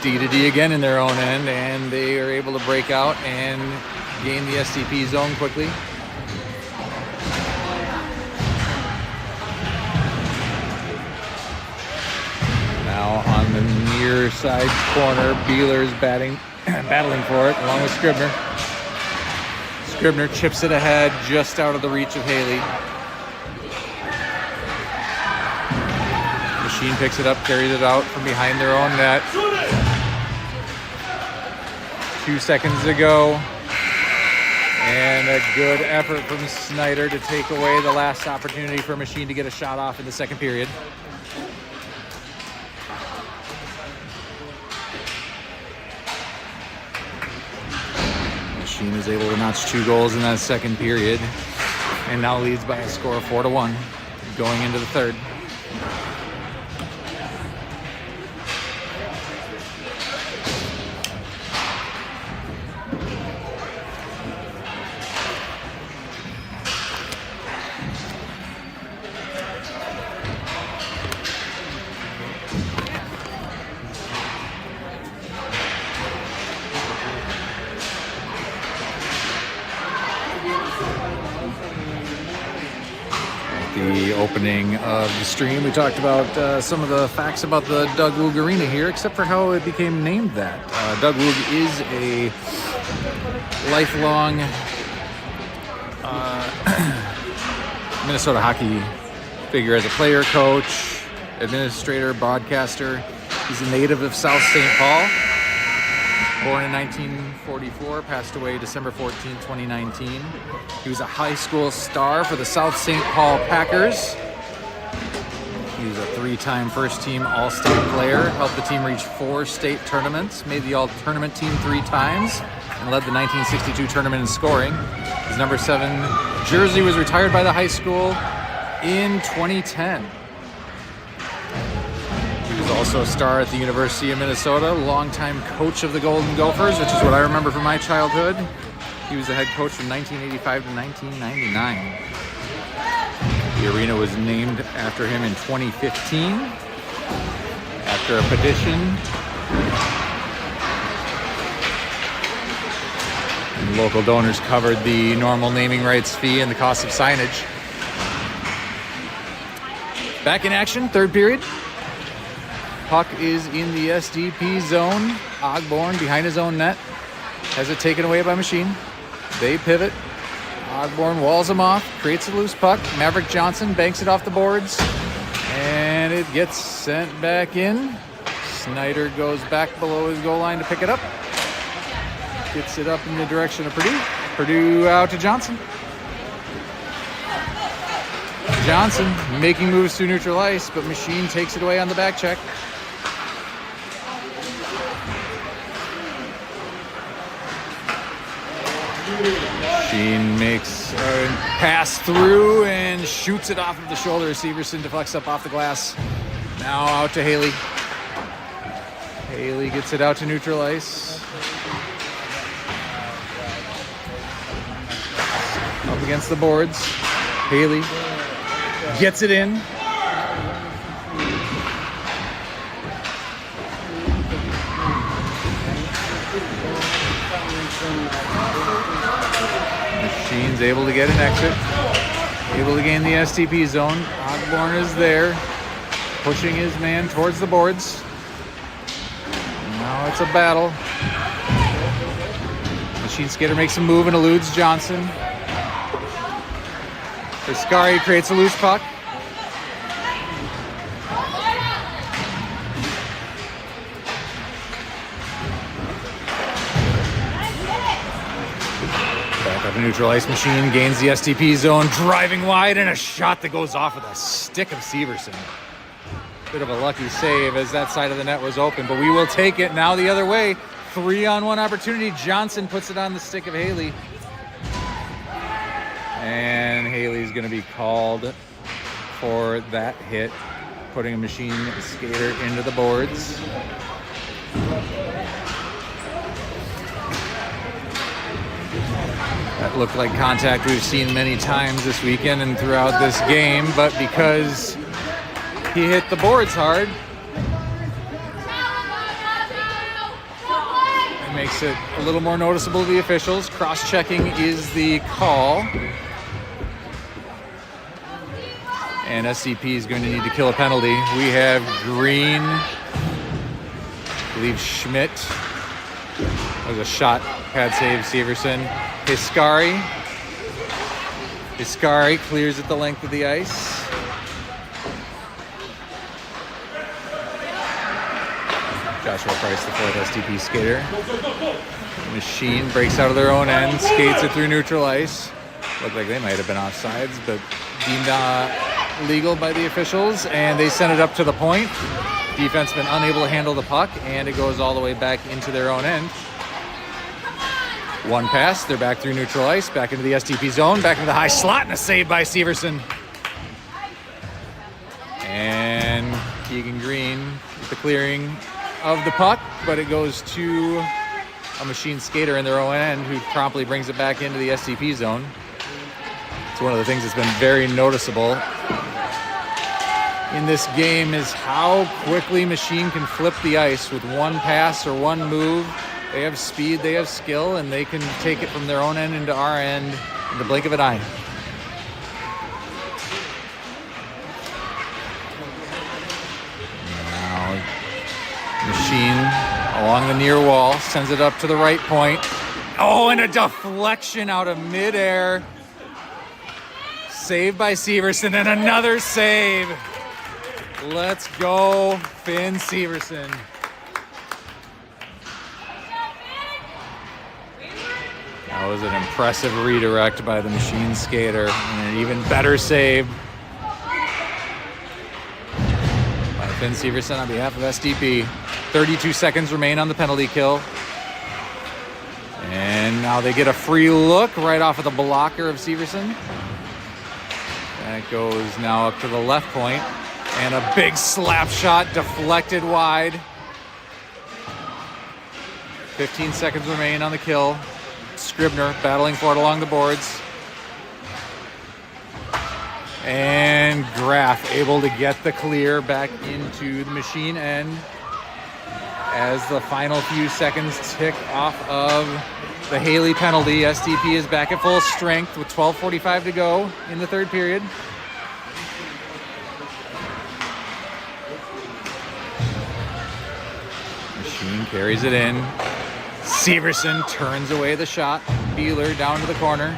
D to D again in their own end, and they are able to break out and gain the SDP zone quickly. Now on the near side corner, Beeler's battling for it along with Scribner. Scribner chips it ahead just out of the reach of Haley. Machine picks it up, carries it out from behind their own net. 2 seconds to go. And a good effort from Snyder to take away the last opportunity for Machine to get a shot off in the second period. Machine is able to notch 2 goals in that second period and now leads by a score of 4-1 going into the third. The opening of the stream, we talked about some of the facts about the Doug Woog Arena here, except for how it became named that. Doug Woog is a lifelong Minnesota hockey figure as a player, coach, administrator, broadcaster. He's a native of South St. Paul. Born in 1944, passed away December 14, 2019. He was a high school star for the South St. Paul Packers. He was a 3-time first-team All-State player, helped the team reach 4 state tournaments, made the All-Tournament team 3 times, and led the 1962 tournament in scoring. His number 7 jersey was retired by the high school in 2010. He was also a star at the University of Minnesota, longtime coach of the Golden Gophers, which is what I remember from my childhood. He was the head coach from 1985 to 1999. The arena was named after him in 2015 after a petition. And local donors covered the normal naming rights fee and the cost of signage. Back in action, third period. Puck is in the SDP zone. Ogborn behind his own net. Has it taken away by Machine. They pivot. Ogborn walls him off, creates a loose puck. Maverick Johnson banks it off the boards, and it gets sent back in. Snyder goes back below his goal line to pick it up. Gets it up in the direction of Purdue. Purdue out to Johnson. Johnson making moves through neutral ice, but Machine takes it away on the back check. Machine makes a pass through and shoots it off of the shoulder. Severson deflects up off the glass. Now out to Haley. Haley gets it out to neutral ice. Up against the boards. Haley Gets it in. Machine's able to get an exit. Able to gain the SDP zone. Ogborn is there, pushing his man towards the boards. Now it's a battle. Machine Skater makes a move and eludes Johnson. Iscari creates a loose puck. Back up a neutral ice. Machine gains the SDP zone, driving wide, and a shot that goes off with a stick of Severson. Bit of a lucky save as that side of the net was open, but we will take it now the other way. 3-on-1 opportunity. Johnson puts it on the stick of Haley. And Haley's going to be called for that hit, putting a Machine Skater into the boards. That looked like contact we've seen many times this weekend and throughout this game, but because he hit the boards hard, it makes it a little more noticeable to the officials. Cross-checking is the call. And SCP is going to need to kill a penalty. We have Green, I believe Schmidt. That was a shot, pad save, Severson. Iscari clears it the length of the ice. Joshua Price, the fourth SDP skater. Machine breaks out of their own end, skates it through neutral ice. Looked like they might have been offsides, but deemed legal by the officials, and they send it up to the point. Defenseman unable to handle the puck, and it goes all the way back into their own end. One pass, they're back through neutral ice, back into the SDP zone, back into the high slot, and a save by Severson. And Keegan Green with the clearing of the puck, but it goes to a Machine Skater in their own end, who promptly brings it back into the SDP zone. It's one of the things that's been very noticeable in this game is how quickly Machine can flip the ice with one pass or one move. They have speed, they have skill, and they can take it from their own end into our end in the blink of an eye. Now, Machine along the near wall, sends it up to the right point. Oh, and a deflection out of midair. Saved by Severson, and another save. Let's go, Finn Severson. That was an impressive redirect by the Machine Skater, and an even better save by Finn Severson on behalf of SDP. 32 seconds remain on the penalty kill. And now they get a free look right off of the blocker of Severson. That goes now up to the left point. And a big slap shot deflected wide. 15 seconds remain on the kill. Scribner battling for it along the boards. And Graff able to get the clear back into the Machine end as the final few seconds tick off of the Haley penalty. SDP is back at full strength with 12:45 to go in the third period. Machine carries it in. Severson turns away the shot. Beeler down to the corner.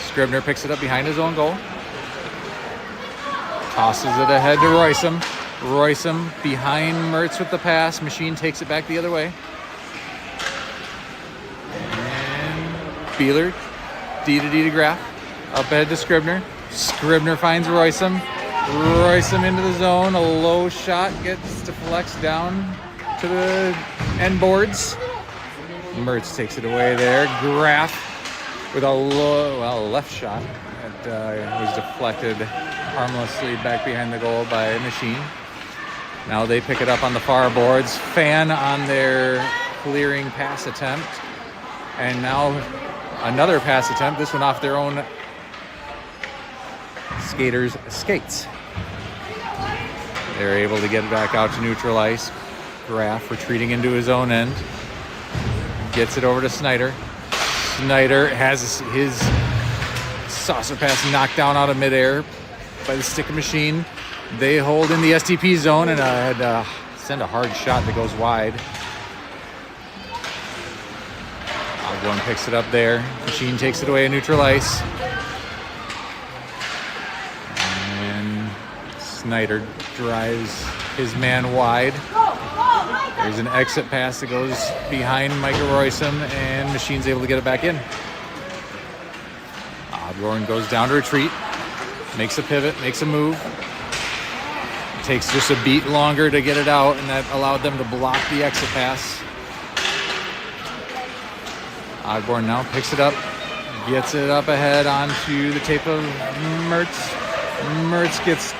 Scribner picks it up behind his own goal. Tosses it ahead to Roysum. Roysum behind Mertz with the pass. Machine takes it back the other way. And Beeler, D to Graff. Up ahead to Scribner. Scribner finds Roysum. Roysum into the zone. A low shot gets deflects down to the end boards. Mertz takes it away there. Graff with a left shot that was deflected harmlessly back behind the goal by Machine. Now they pick it up on the far boards. Fan on their clearing pass attempt. And now another pass attempt, this one off their own skaters' skates. They're able to get it back out to neutral ice. Graf retreating into his own end. Gets it over to Snyder. Snyder has his saucer pass knocked down out of midair by the stick machine. They hold in the SDP zone and send a hard shot that goes wide. Ogborn picks it up there. Machine takes it away at neutral ice. And Snyder drives his man wide. There's an exit pass that goes behind Michael Roysum, and Machine's able to get it back in. Ogborn goes down to retreat, makes a pivot, makes a move. It takes just a beat longer to get it out, and that allowed them to block the exit pass. Ogborn now picks it up, gets it up ahead onto the tape of Mertz. Mertz gets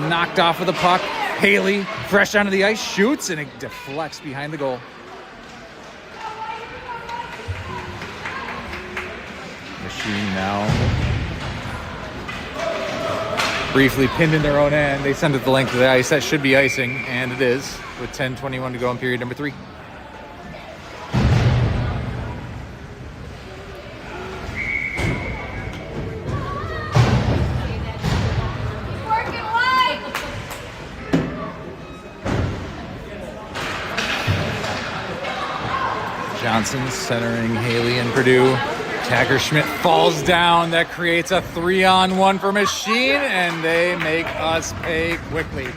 knocked off of the puck. Haley, fresh onto the ice, shoots, and it deflects behind the goal. Machine now briefly pinned in their own end. They send it the length of the ice. That should be icing, and it is, with 10:21 to go in period number 3. Johnson centering Haley and Purdue. Tacker Schmidt falls down. That creates a 3-on-1 for Machine, and they make us pay quickly.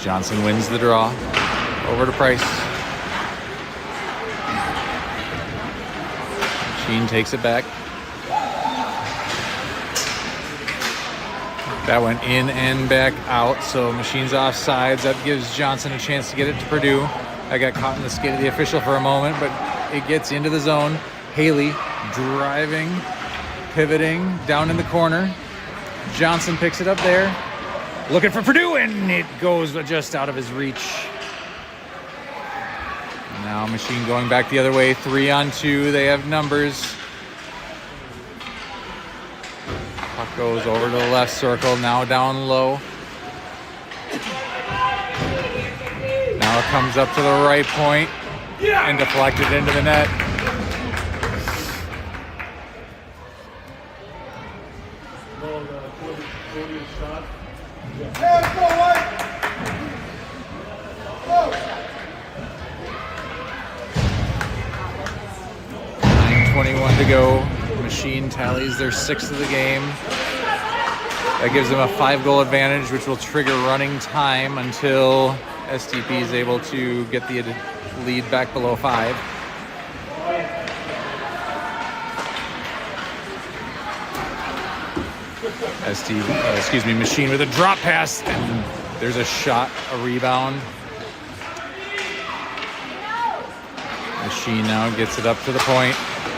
Johnson wins the draw. Over to Price. Machine takes it back. That went in and back out, so Machine's offsides. That gives Johnson a chance to get it to Purdue. I got caught in the skate of the official for a moment, but it gets into the zone. Haley driving, pivoting down in the corner. Johnson picks it up there. Looking for Purdue, and it goes just out of his reach. Now Machine going back the other way, 3-on-2. They have numbers. Puck goes over to the left circle, now down low. Now it comes up to the right point and deflected into the net. Let's go, White! Go! 9:21 to go. Machine tallies their 6th of the game. That gives them a 5-goal advantage, which will trigger running time until SDP is able to get the lead back below 5. Machine with a drop pass, and there's a shot, a rebound. Machine now gets it up to the point.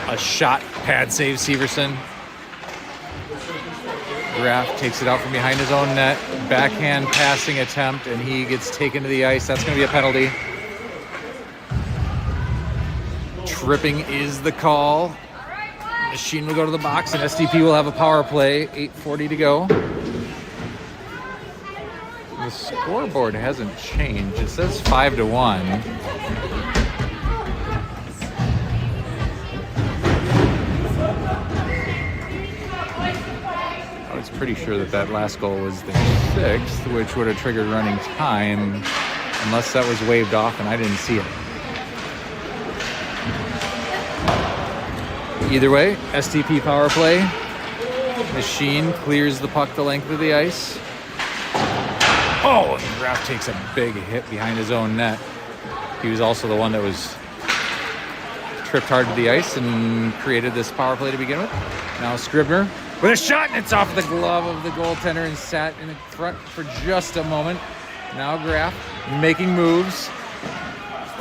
A shot, pad save Severson. Graf takes it out from behind his own net. Backhand passing attempt, and he gets taken to the ice. That's going to be a penalty. Tripping is the call. Machine will go to the box, and SDP will have a power play. 8:40 to go. The scoreboard hasn't changed. It says 5-1. I was pretty sure that last goal was the 6th, which would have triggered running time, unless that was waved off and I didn't see it. Either way, SDP power play. Machine clears the puck the length of the ice. Oh, and Graf takes a big hit behind his own net. He was also the one that was tripped hard to the ice and created this power play to begin with. Now Scribner with a shot, and it's off the glove of the goaltender and sat in front for just a moment. Now Graf making moves.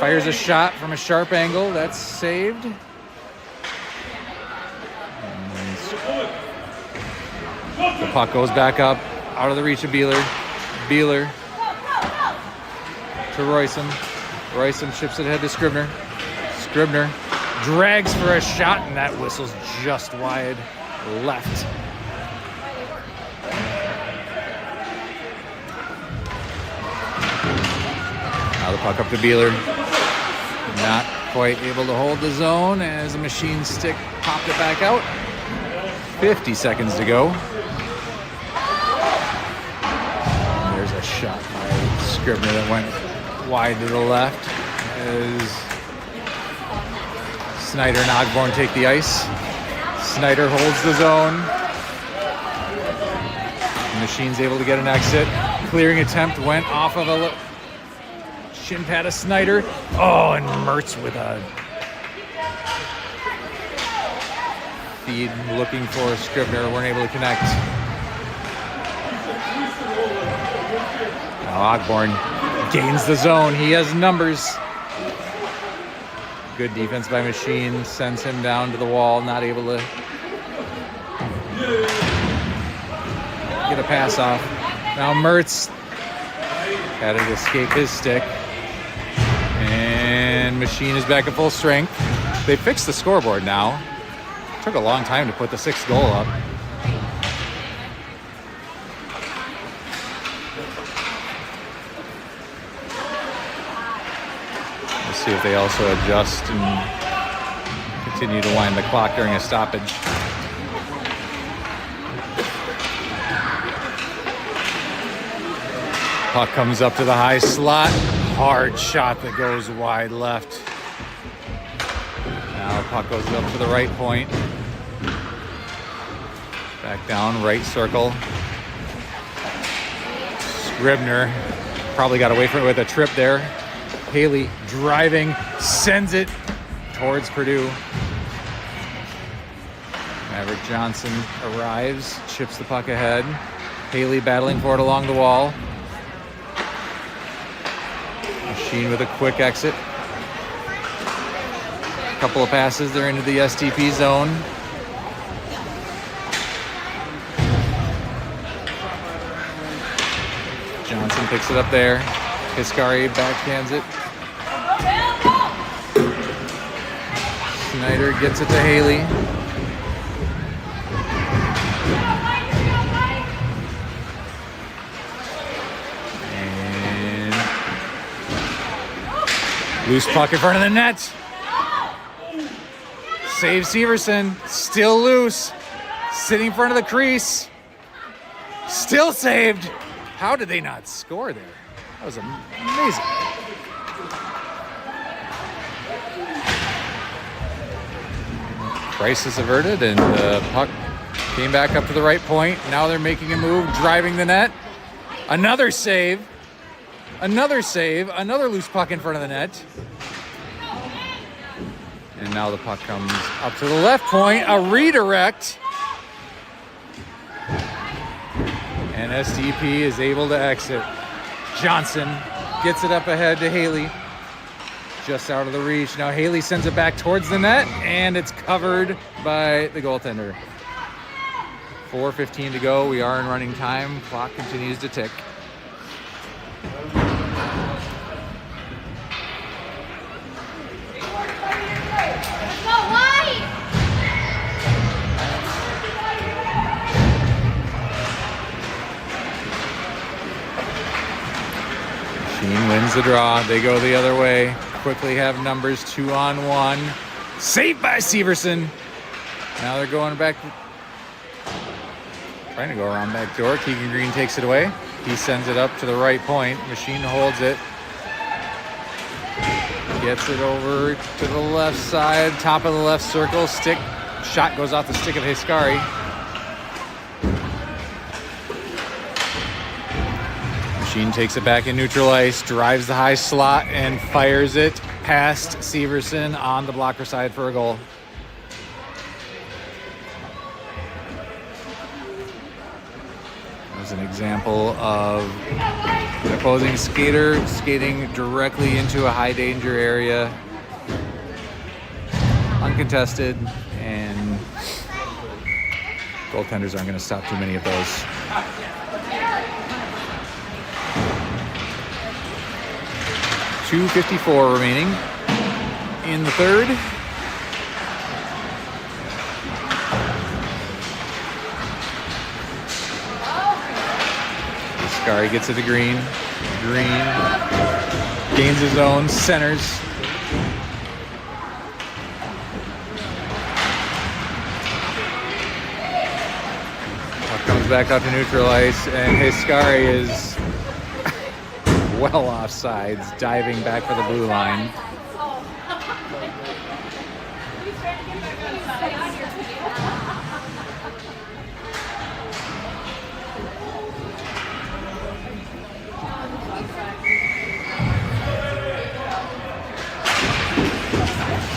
Fires a shot from a sharp angle. That's saved. The puck goes back up, out of the reach of Beeler. Beeler to Royson. Royson chips it ahead to Scribner. Scribner drags for a shot, and that whistle's just wide left. Now the puck up to Beeler. Not quite able to hold the zone as the machine stick popped it back out. 50 seconds to go. There's a shot by Scribner that went wide to the left as Snyder and Ogborn take the ice. Snyder holds the zone. The machine's able to get an exit. Clearing attempt went off of a shin pad of Snyder. Oh, and Mertz with a feed looking for Scribner. Weren't able to connect. Now Ogborn gains the zone. He has numbers. Good defense by Machine. Sends him down to the wall. Not able to get a pass off. Now Mertz had to escape his stick. And Machine is back at full strength. They fixed the scoreboard now. Took a long time to put the 6th goal up. Let's see if they also adjust and continue to wind the clock during a stoppage. Puck comes up to the high slot. Hard shot that goes wide left. Now puck goes up to the right point. Back down, right circle. Scribner probably got away from it with a trip there. Haley driving, sends it towards Purdue. Maverick Johnson arrives, chips the puck ahead. Haley battling for it along the wall. Machine with a quick exit. A couple of passes, they're into the SDP zone. Johnson picks it up there. Hiscari backhands it. Snyder gets it to Haley. And loose puck in front of the net. Save Severson. Still loose. Sitting in front of the crease. Still saved. How did they not score there? That was amazing. Crisis averted, and the puck came back up to the right point. Now they're making a move, driving the net. Another save. Another save. Another loose puck in front of the net. And now the puck comes up to the left point. A redirect. And SDP is able to exit. Johnson gets it up ahead to Haley. Just out of the reach. Now Haley sends it back towards the net, and it's covered by the goaltender. 4:15 to go. We are in running time. Clock continues to tick. Machine wins the draw. They go the other way. Quickly have numbers 2-on-1. Saved by Severson. Now they're going back. Trying to go around back door. Keegan Green takes it away. He sends it up to the right point. Machine holds it. Gets it over to the left side. Top of the left circle. Stick. Shot goes off the stick of Hiscari. Machine takes it back in neutral ice, drives the high slot, and fires it past Severson on the blocker side for a goal. There's There's an example of an opposing skater skating directly into a high danger area, uncontested, and goaltenders aren't going to stop too many of those. .254 remaining in the third. Scary gets it to Green. Green gains his own, centers. Comes back out to neutral ice, and Hiscari is well offsides, diving back for the blue line.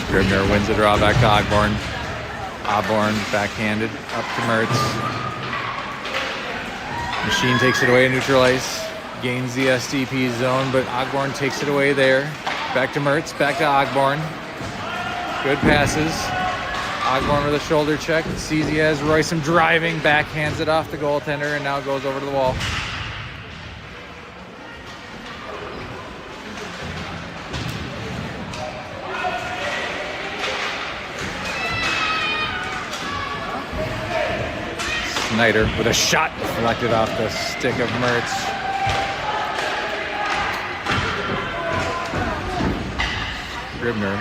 Scribner wins the draw back to Ogborn. Ogborn backhanded up to Mertz. Machine takes it away in neutral ice, gains the SDP zone, but Ogborn takes it away there. Back to Mertz, back to Ogborn. Good passes. Ogborn with a shoulder check, sees he has Roysum driving, backhands it off the goaltender, and now goes over to the wall. Snyder with a shot deflected off the stick of Mertz. Scribner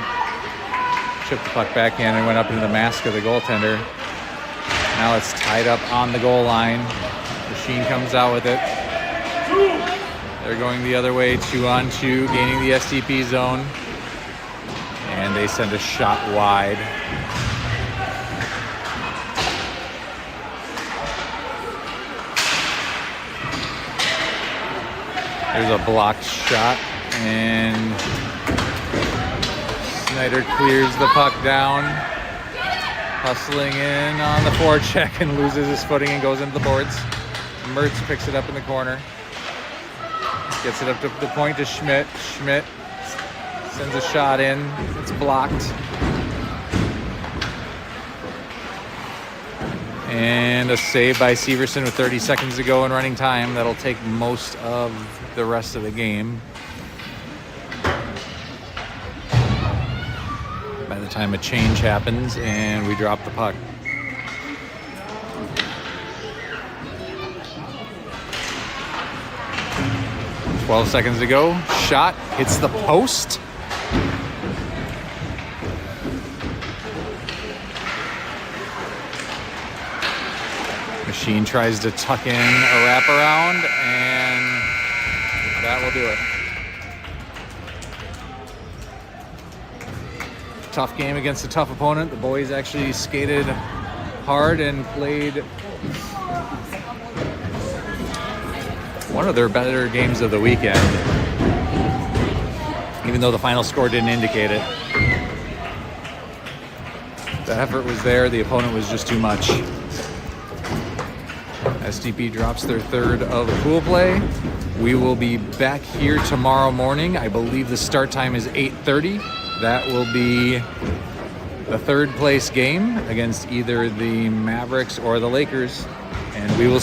chipped the puck backhand and went up into the mask of the goaltender. Now it's tied up on the goal line. Machine comes out with it. They're going the other way, 2-on-2, gaining the SDP zone. And they send a shot wide. There's a blocked shot, and Snyder clears the puck down, hustling in on the forecheck and loses his footing and goes into the boards. Mertz picks it up in the corner, gets it up to the point to Schmidt. Schmidt sends a shot in, it's blocked. And a save by Severson with 30 seconds to go in running time. That'll take most of the rest of the game. By the time a change happens and we drop the puck. "12 seconds to go. Shot hits the post. Machine tries to tuck in a wraparound, and that will do it. Tough game against a tough opponent. The boys actually skated hard and played one of their better games of the weekend, even though the final score didn't indicate it. The effort was there, the opponent was just too much. SDP drops their third of pool play. We will be back here tomorrow morning. I believe the start time is 8:30. That will be the third place game against either the Mavericks or the Lakers. And we will